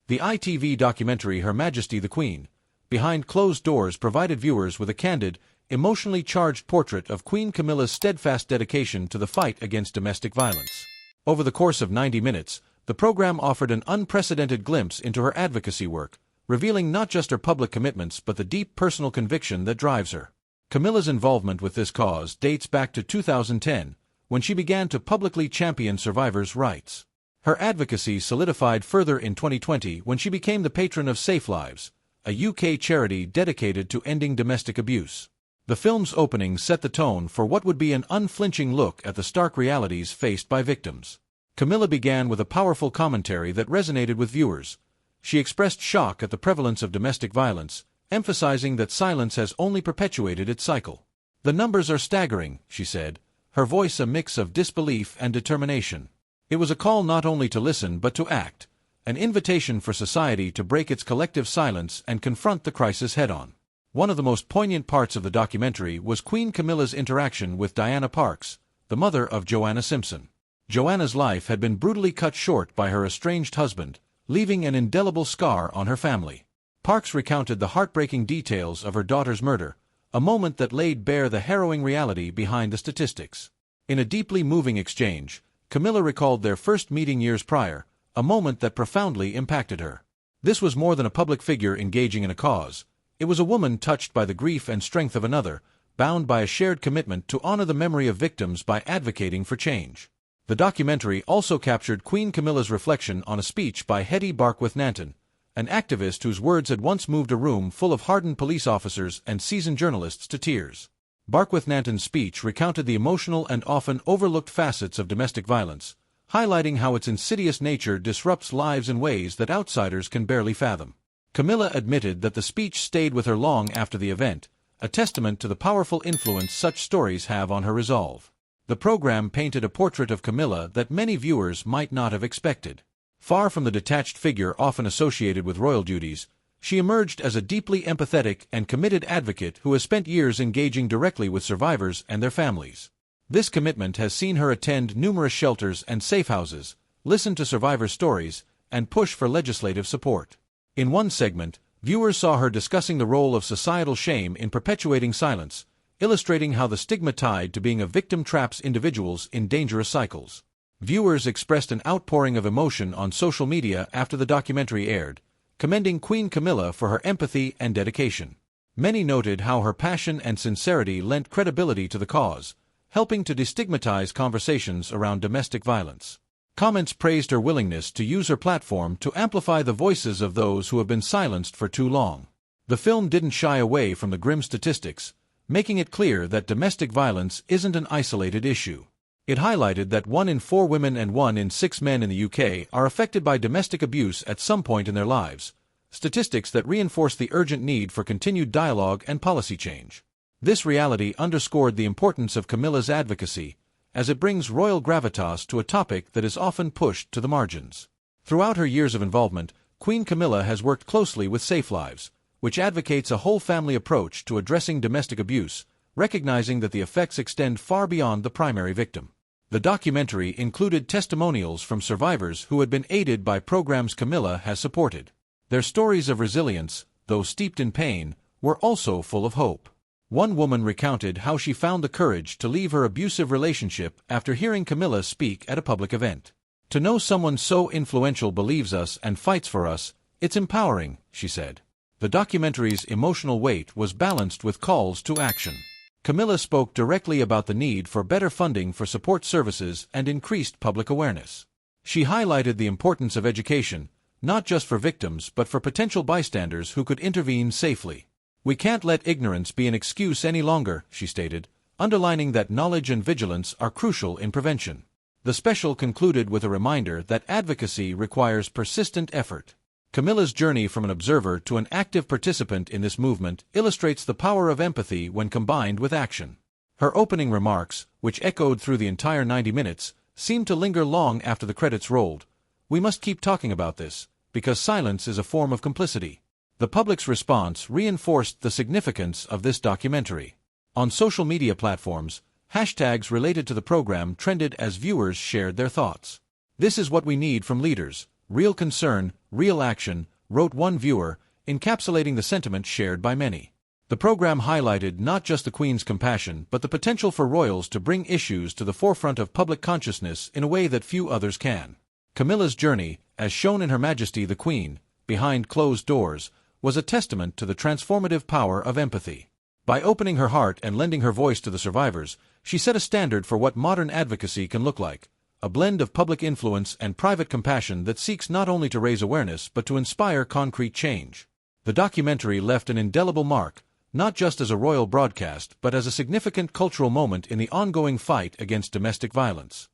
The ITV documentary Her Majesty The Queen, behind closed doors provided viewers with a candid, emotionally charged portrait of Queen Camilla's steadfast dedication to the fight against domestic violence. Over the course of 90 minutes, the program offered an unprecedented glimpse into her advocacy work, revealing not just her public commitments but the deep personal conviction that drives her. Camilla's involvement with this cause dates back to 2010, when she began to publicly champion survivors' rights. Her advocacy solidified further in 2020 when she became the patron of SafeLives, a UK charity dedicated to ending domestic abuse. The film's opening set the tone for what would be an unflinching look at the stark realities faced by victims. Camilla began with a powerful commentary that resonated with viewers. She expressed shock at the prevalence of domestic violence, emphasizing that silence has only perpetuated its cycle. "The numbers are staggering," she said, her voice a mix of disbelief and determination. It was a call not only to listen but to act, an invitation for society to break its collective silence and confront the crisis head-on. One of the most poignant parts of the documentary was Queen Camilla's interaction with Diana Parks, the mother of Joanna Simpson. Joanna's life had been brutally cut short by her estranged husband, leaving an indelible scar on her family. Parks recounted the heartbreaking details of her daughter's murder, a moment that laid bare the harrowing reality behind the statistics. In a deeply moving exchange, Camilla recalled their first meeting years prior, a moment that profoundly impacted her. This was more than a public figure engaging in a cause. It was a woman touched by the grief and strength of another, bound by a shared commitment to honor the memory of victims by advocating for change. The documentary also captured Queen Camilla's reflection on a speech by Hetty Barkworth-Nanton, an activist whose words had once moved a room full of hardened police officers and seasoned journalists to tears. Barkworth-Nanton's speech recounted the emotional and often overlooked facets of domestic violence, highlighting how its insidious nature disrupts lives in ways that outsiders can barely fathom. Camilla admitted that the speech stayed with her long after the event, a testament to the powerful influence such stories have on her resolve. The program painted a portrait of Camilla that many viewers might not have expected. Far from the detached figure often associated with royal duties, she emerged as a deeply empathetic and committed advocate who has spent years engaging directly with survivors and their families. This commitment has seen her attend numerous shelters and safe houses, listen to survivor stories, and push for legislative support. In one segment, viewers saw her discussing the role of societal shame in perpetuating silence, illustrating how the stigma tied to being a victim traps individuals in dangerous cycles. Viewers expressed an outpouring of emotion on social media after the documentary aired, commending Queen Camilla for her empathy and dedication. Many noted how her passion and sincerity lent credibility to the cause, helping to destigmatize conversations around domestic violence. Comments praised her willingness to use her platform to amplify the voices of those who have been silenced for too long. The film didn't shy away from the grim statistics, making it clear that domestic violence isn't an isolated issue. It highlighted that 1 in 4 women and 1 in 6 men in the UK are affected by domestic abuse at some point in their lives, statistics that reinforce the urgent need for continued dialogue and policy change. This reality underscored the importance of Camilla's advocacy, as it brings royal gravitas to a topic that is often pushed to the margins. Throughout her years of involvement, Queen Camilla has worked closely with SafeLives, which advocates a whole-family approach to addressing domestic abuse, recognizing that the effects extend far beyond the primary victim. The documentary included testimonials from survivors who had been aided by programs Camilla has supported. Their stories of resilience, though steeped in pain, were also full of hope. One woman recounted how she found the courage to leave her abusive relationship after hearing Camilla speak at a public event. "To know someone so influential believes us and fights for us, it's empowering," she said. The documentary's emotional weight was balanced with calls to action. Camilla spoke directly about the need for better funding for support services and increased public awareness. She highlighted the importance of education, not just for victims but for potential bystanders who could intervene safely. "We can't let ignorance be an excuse any longer," she stated, underlining that knowledge and vigilance are crucial in prevention. The special concluded with a reminder that advocacy requires persistent effort. Camilla's journey from an observer to an active participant in this movement illustrates the power of empathy when combined with action. Her opening remarks, which echoed through the entire 90 minutes, seemed to linger long after the credits rolled. "We must keep talking about this, because silence is a form of complicity." The public's response reinforced the significance of this documentary. On social media platforms, hashtags related to the program trended as viewers shared their thoughts. "This is what we need from leaders," real concern, real action, wrote one viewer, encapsulating the sentiment shared by many. The program highlighted not just the Queen's compassion but the potential for royals to bring issues to the forefront of public consciousness in a way that few others can. Camilla's journey, as shown in Her Majesty the Queen, behind closed doors, was a testament to the transformative power of empathy. By opening her heart and lending her voice to the survivors, she set a standard for what modern advocacy can look like, a blend of public influence and private compassion that seeks not only to raise awareness but to inspire concrete change. The documentary left an indelible mark, not just as a royal broadcast but as a significant cultural moment in the ongoing fight against domestic violence.